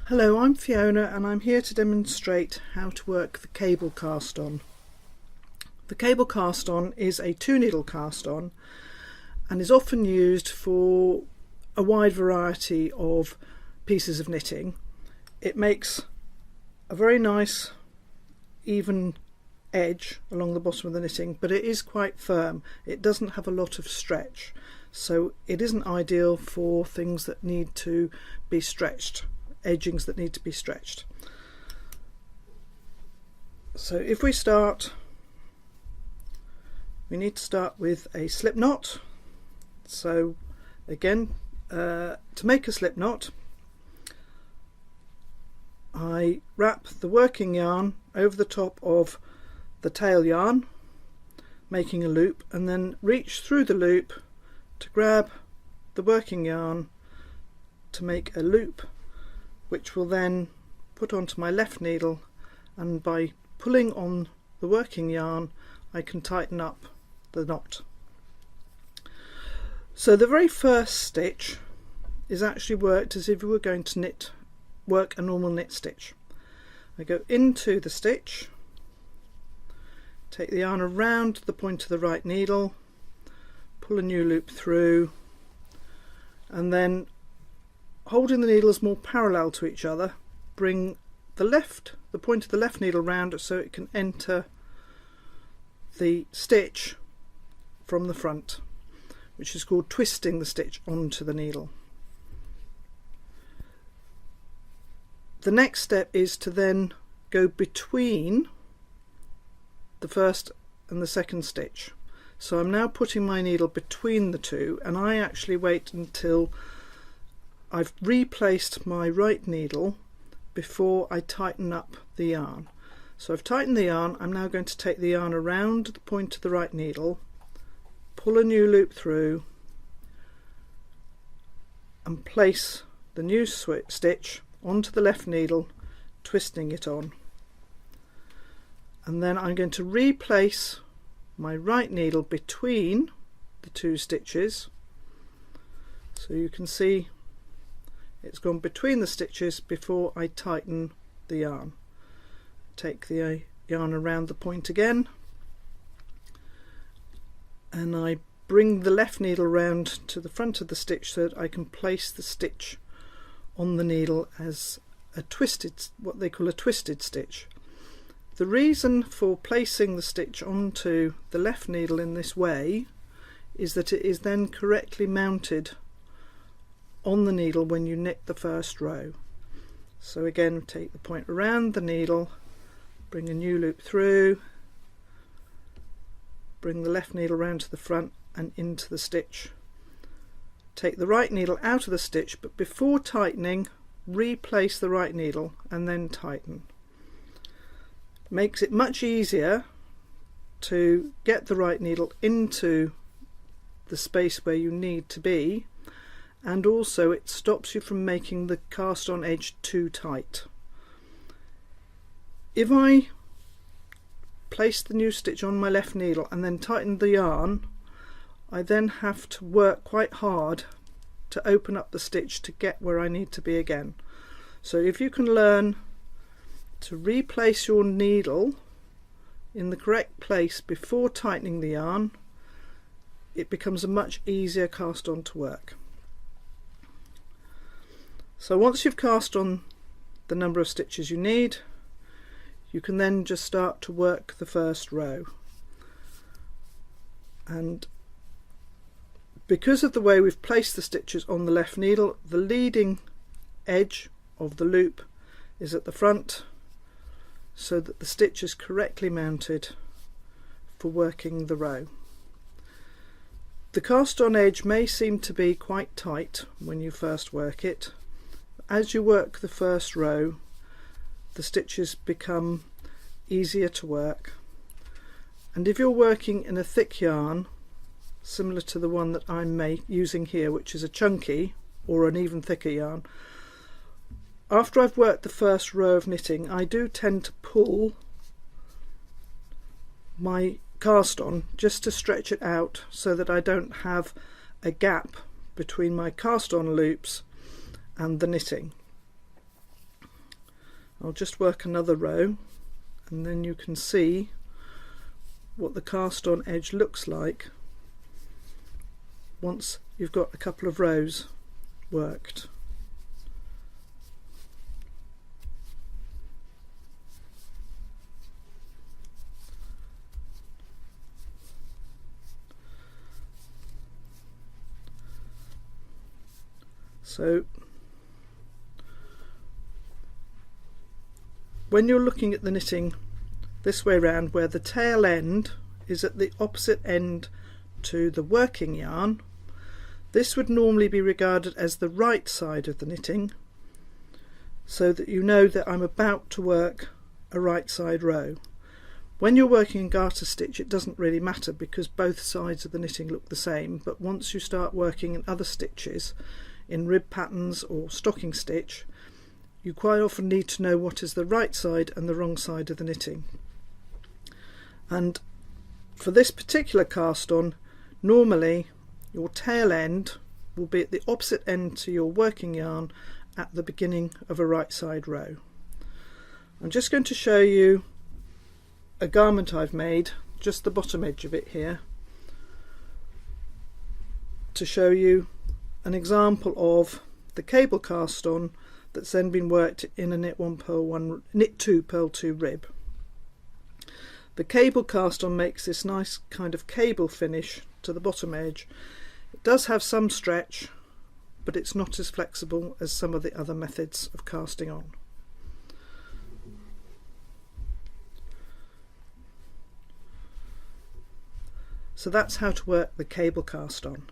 Hello, I'm Fiona and I'm here to demonstrate how to work the cable cast on. The cable cast on is a 2-needle cast on and is often used for a wide variety of pieces of knitting. It makes a very nice even edge along the bottom of the knitting, but it is quite firm. It doesn't have a lot of stretch, so it isn't ideal for things that need to be stretched, edgings that need to be stretched. So if we start, we need to start with a slip knot. So again, to make a slip knot, I wrap the working yarn over the top of the tail yarn, making a loop, and then reach through the loop to grab the working yarn to make a loop, which will then put onto my left needle, and by pulling on the working yarn I can tighten up the knot. So the very first stitch is actually worked as if we were going to work a normal knit stitch. I go into the stitch, take the yarn around the point of the right needle, pull a new loop through, and then holding the needles more parallel to each other, bring the point of the left needle round so it can enter the stitch from the front, which is called twisting the stitch onto the needle. The next step is to then go between the first and the second stitch. So I'm now putting my needle between the two, and I actually wait until I've replaced my right needle before I tighten up the yarn. So I've tightened the yarn. I'm now going to take the yarn around the point of the right needle, pull a new loop through, and place the new stitch onto the left needle, twisting it on. And then I'm going to replace my right needle between the two stitches, so you can see it's gone between the stitches before I tighten the yarn. Take the yarn around the point again, and I bring the left needle round to the front of the stitch so that I can place the stitch on the needle as a twisted, what they call a twisted stitch. The reason for placing the stitch onto the left needle in this way is that it is then correctly mounted on the needle when you knit the first row. So again, take the point around the needle, bring a new loop through, bring the left needle round to the front and into the stitch. Take the right needle out of the stitch, but before tightening, replace the right needle and then tighten. Makes it much easier to get the right needle into the space where you need to be, and also it stops you from making the cast on edge too tight. If I place the new stitch on my left needle and then tighten the yarn, I then have to work quite hard to open up the stitch to get where I need to be again. So if you can learn to replace your needle in the correct place before tightening the yarn, it becomes a much easier cast on to work. So once you've cast on the number of stitches you need, you can then just start to work the first row. And because of the way we've placed the stitches on the left needle, the leading edge of the loop is at the front, so that the stitch is correctly mounted for working the row. The cast on edge may seem to be quite tight when you first work it. As you work the first row, the stitches become easier to work, and if you're working in a thick yarn similar to the one that I'm using here, which is a chunky or an even thicker yarn, after I've worked the first row of knitting, I do tend to pull my cast on just to stretch it out so that I don't have a gap between my cast on loops and the knitting. I'll just work another row and then you can see what the cast on edge looks like once you've got a couple of rows worked. So when you're looking at the knitting this way round, where the tail end is at the opposite end to the working yarn, this would normally be regarded as the right side of the knitting, so that you know that I'm about to work a right side row. When you're working in garter stitch it doesn't really matter because both sides of the knitting look the same, but once you start working in other stitches, in rib patterns or stocking stitch, you quite often need to know what is the right side and the wrong side of the knitting. And for this particular cast on, normally your tail end will be at the opposite end to your working yarn at the beginning of a right side row. I'm just going to show you a garment I've made, just the bottom edge of it here, to show you an example of the cable cast on that's then been worked in a knit 1 purl 1 knit 2 purl 2 rib. The cable cast on makes this nice kind of cable finish to the bottom edge. It does have some stretch, but it's not as flexible as some of the other methods of casting on. So that's how to work the cable cast on.